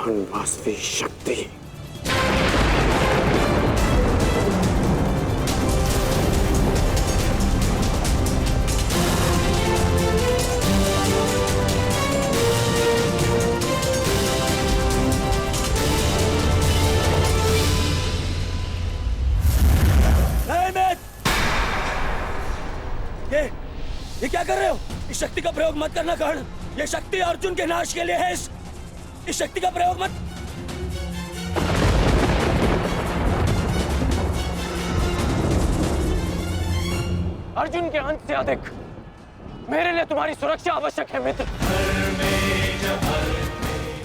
महान वासवी शक्ति। ये क्या कर रहे हो? इस शक्ति का प्रयोग मत करना कर्ण। ये शक्ति अर्जुन के नाश के लिए है। इस शक्ति का प्रयोग मत। अर्जुन के अंत से अधिक मेरे लिए तुम्हारी सुरक्षा आवश्यक है मित्र।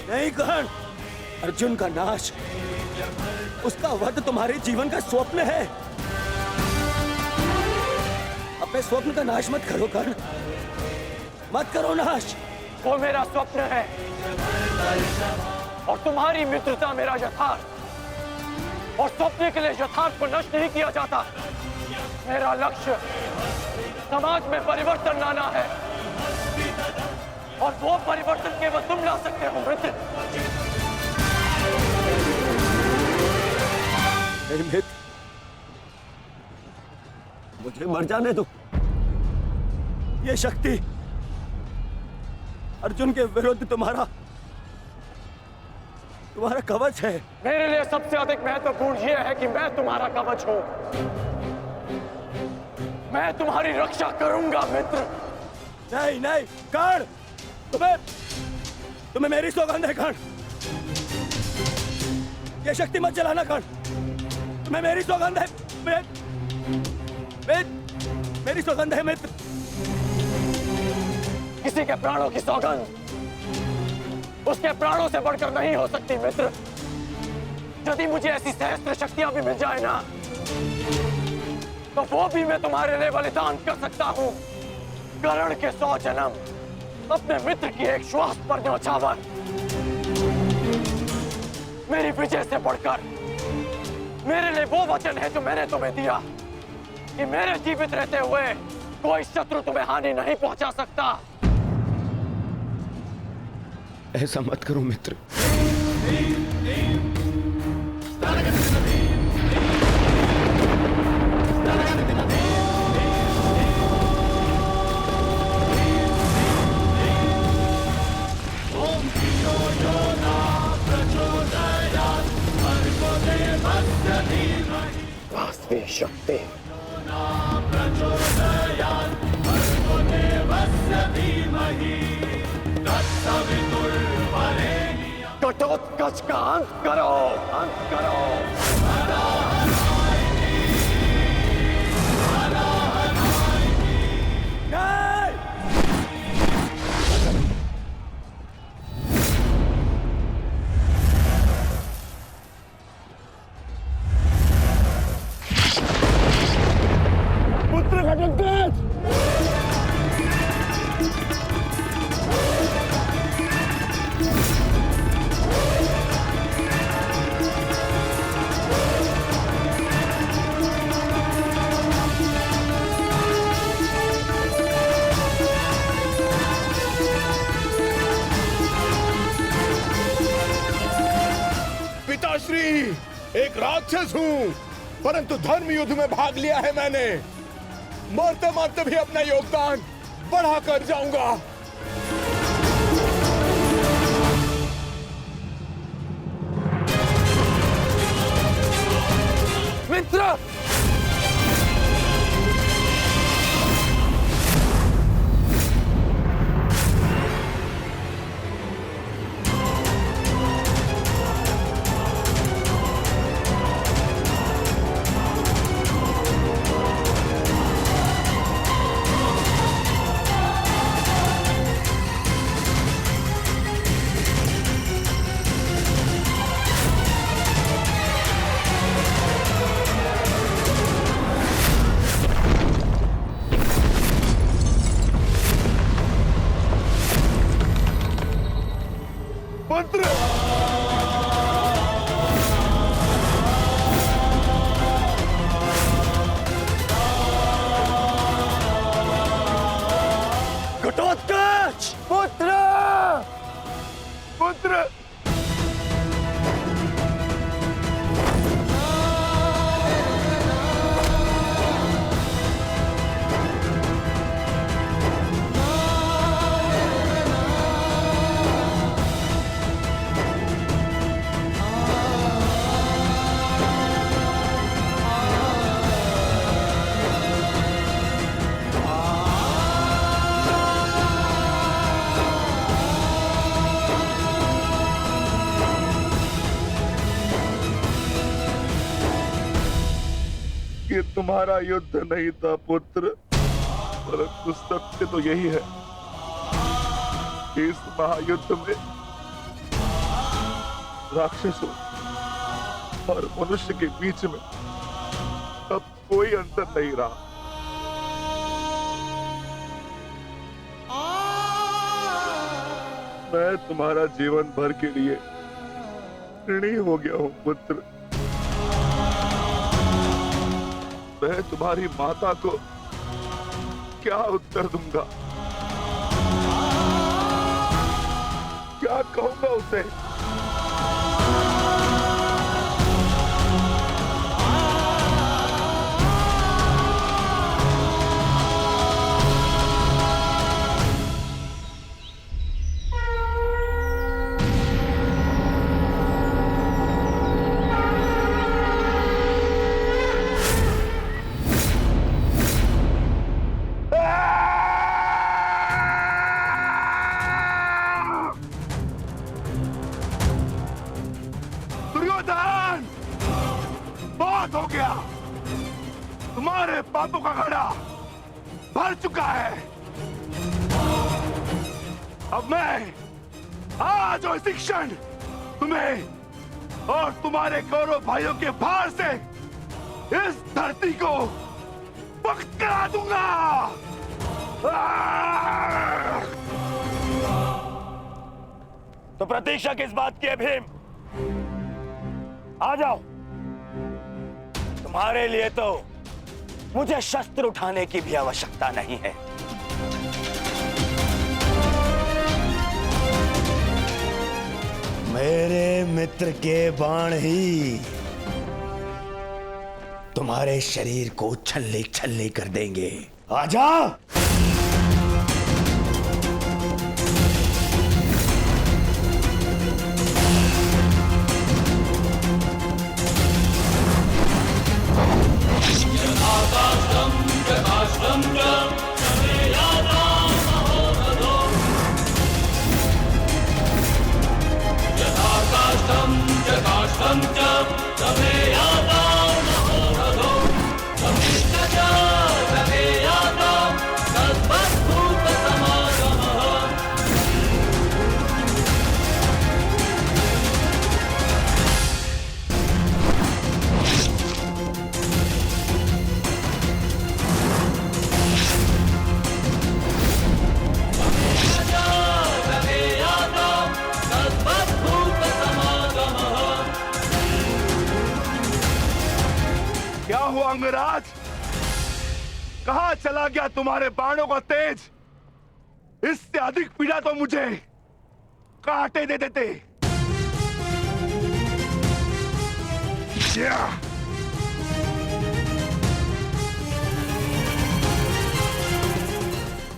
नहीं कर्ण, अर्जुन का नाश, उसका वध तुम्हारे जीवन का स्वप्न है। अपने स्वप्न का नाश मत करो कर्ण, मत करो नाश। वो मेरा स्वप्न है और तुम्हारी मित्रता मेरा यथार्थ। और स्वप्न के लिए यथार्थ को नष्ट नहीं किया जाता। मेरा लक्ष्य समाज में परिवर्तन लाना है और वो परिवर्तन केवल तुम ला सकते हो मित्र। मित्र, मुझे मर जाने दो। ये शक्ति अर्जुन के विरुद्ध तुम्हारा कवच है। मेरे लिए सबसे अधिक महत्वपूर्ण यह है कि मैं तुम्हारा कवच हूं। मैं तुम्हारी रक्षा करूंगा मित्र। नहीं नहीं कर्ण, तुम्हें मेरी सौगंध है कर्ण। ये शक्ति मत चलाना कर्ण, तुम्हें मेरी सौगंध है। मेरी सौगंध है मित्र। किसी के प्राणों की सौगंध उसके प्राणों से बढ़कर नहीं हो सकती मित्र। यदि मुझे ऐसी सहस्त्र शक्तियां भी मिल जाए ना, तो वो भी मैं तुम्हारे लिए बलिदान कर सकता हूं। कर्ण के 100 जन्म, अपने मित्र की एक श्वास पर न्योछावर। मेरी विजय से बढ़कर मेरे लिए वो वचन है जो मैंने तुम्हें दिया कि मेरे जीवित रहते हुए कोई शत्रु तुम्हें हानि नहीं पहुंचा सकता। ऐसा मत करो मित्र। वासवी शक्ति। घटोत्कच का अंत करो, अंत करो। पुत्र घटोत्कच, पिताश्री, एक राक्षस हूं, परंतु धर्म युद्ध में भाग लिया है मैंने। मरते मरते भी अपना योगदान बढ़ाकर जाऊंगा। मित्र, पुत्र, घटोत्कच, पुत्र, पुत्र। ये तुम्हारा युद्ध नहीं था पुत्र, परंतु सत्य तो यही है कि इस महायुद्ध में राक्षसों और मनुष्य के बीच में अब कोई अंतर नहीं रहा। मैं तुम्हारा जीवन भर के लिए ऋणी हो गया हूं पुत्र। मैं तुम्हारी माता को क्या उत्तर दूंगा, क्या कहूंगा उसे? दुर्योधन, बहुत हो गया। तुम्हारे पापों का घड़ा भर चुका है। अब मैं आज और इसी क्षण तुम्हें और तुम्हारे कौरव भाइयों के भार से इस धरती को मुक्त करा दूंगा। तो प्रतीक्षा किस बात की है भीम? आ जाओ। तुम्हारे लिए तो मुझे शस्त्र उठाने की भी आवश्यकता नहीं है। मेरे मित्र के बाण ही तुम्हारे शरीर को छल्ले छल्ले कर देंगे। आजा। क्या हुआ अंगराज? कहां चला गया तुम्हारे बाणों का तेज? इससे अधिक पीड़ा तो मुझे कांटे दे देते।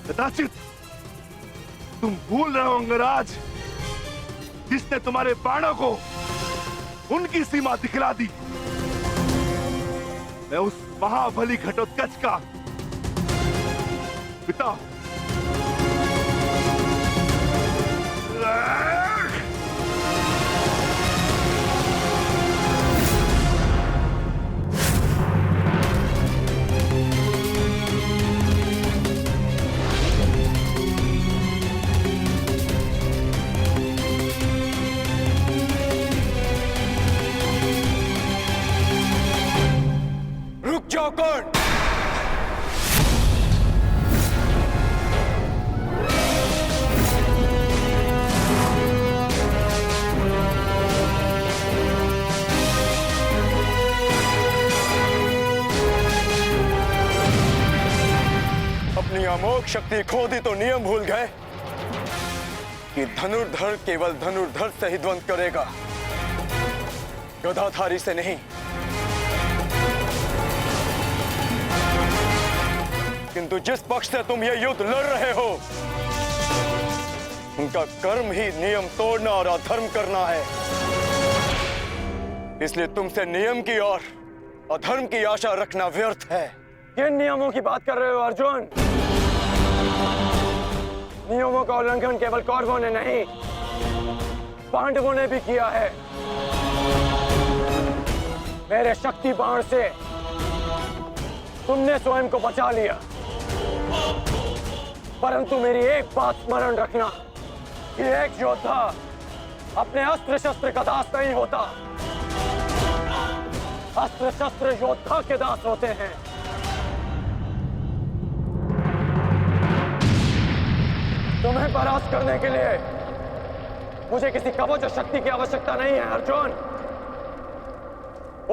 कदाचित तुम भूल रहे हो अंगराज, जिसने तुम्हारे बाणों को उनकी सीमा दिखला दी। मैं उस महाबली घटोत्कच का पिता हूं। रुक जाओ कौन? अपनी अमोघ शक्ति खो दी तो नियम भूल गए कि धनुर्धर केवल धनुर्धर से ही द्वंद करेगा, गदाधारी से नहीं। किंतु जिस पक्ष से तुम ये युद्ध लड़ रहे हो, उनका कर्म ही नियम तोड़ना और अधर्म करना है। इसलिए तुमसे नियम की और अधर्म की आशा रखना व्यर्थ है। किन नियमों की बात कर रहे हो अर्जुन? नियमों का उल्लंघन केवल कौरवों ने नहीं, पांडवों ने भी किया है। मेरे शक्ति बाण से तुमने स्वयं को बचा लिया, परंतु मेरी एक बात स्मरण रखना कि एक योद्धा अपने अस्त्र शस्त्र का दास नहीं होता। अस्त्र शस्त्र योद्धा के दास होते हैं। तुम्हें परास्त करने के लिए मुझे किसी कवच और शक्ति की आवश्यकता नहीं है अर्जुन।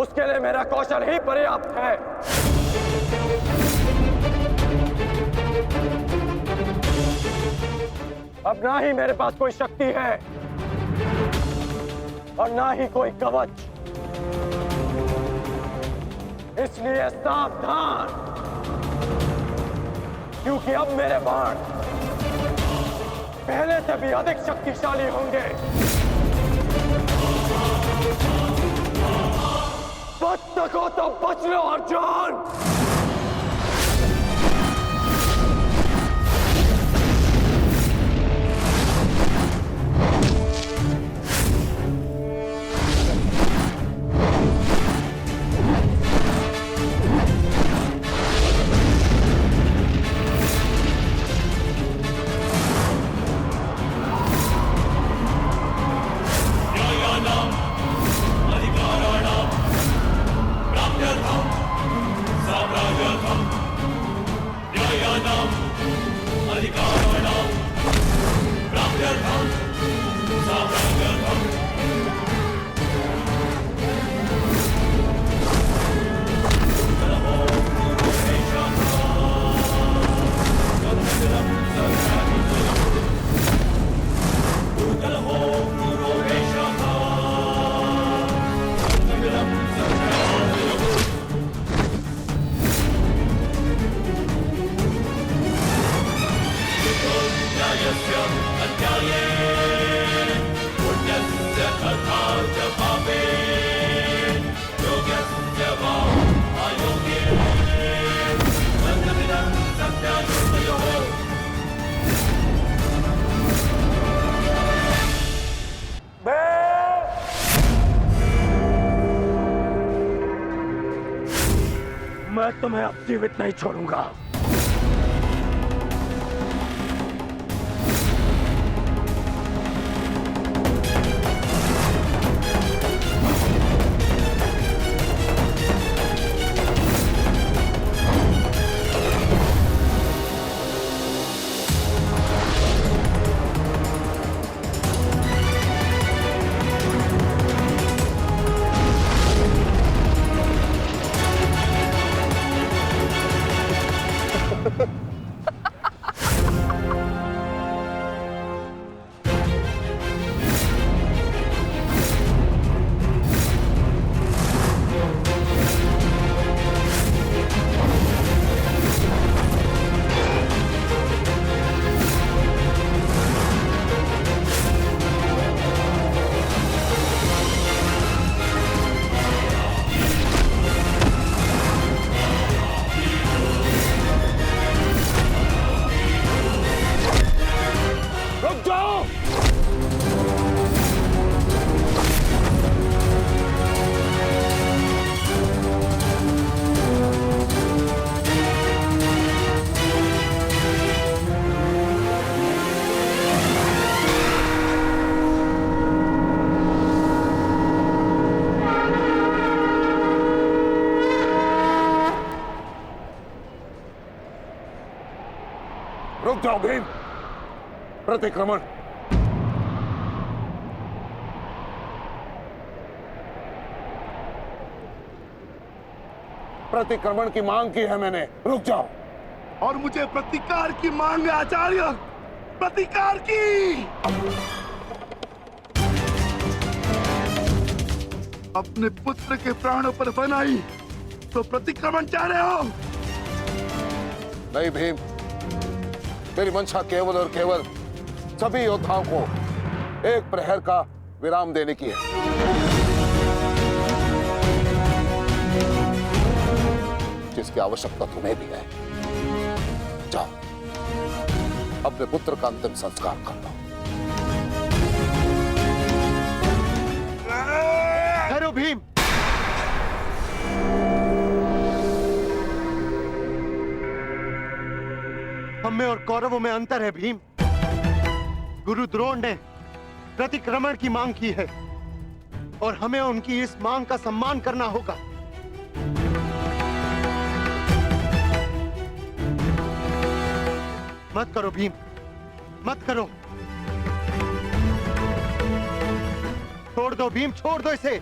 उसके लिए मेरा कौशल ही पर्याप्त है। अब ना ही मेरे पास कोई शक्ति है और ना ही कोई कवच, इसलिए सावधान, क्योंकि अब मेरे बाण पहले से भी अधिक शक्तिशाली होंगे। बच सको तो बच लो अर्जुन। मैं तुम्हें अब जीवित नहीं छोड़ूंगा। रुक जाओ भीम, प्रतिक्रमण। प्रतिक्रमण की मांग की है मैंने, रुक जाओ। और मुझे प्रतिकार की मांग है आचार्य, प्रतिकार की। अपने पुत्र के प्राणों पर बनाई तो प्रतिक्रमण चाह रहे हो? नहीं भीम, मेरी मंशा केवल और केवल सभी योद्धाओं को एक प्रहर का विराम देने की है। जिसकी आवश्यकता तुम्हें भी है। जाओ, अपने पुत्र का अंतिम संस्कार कर लो। ठहरो भीम। में और कौरवों में अंतर है भीम। गुरु द्रोण ने प्रतिक्रमण की मांग की है और हमें उनकी इस मांग का सम्मान करना होगा। मत करो भीम, मत करो। छोड़ दो भीम, छोड़ दो इसे।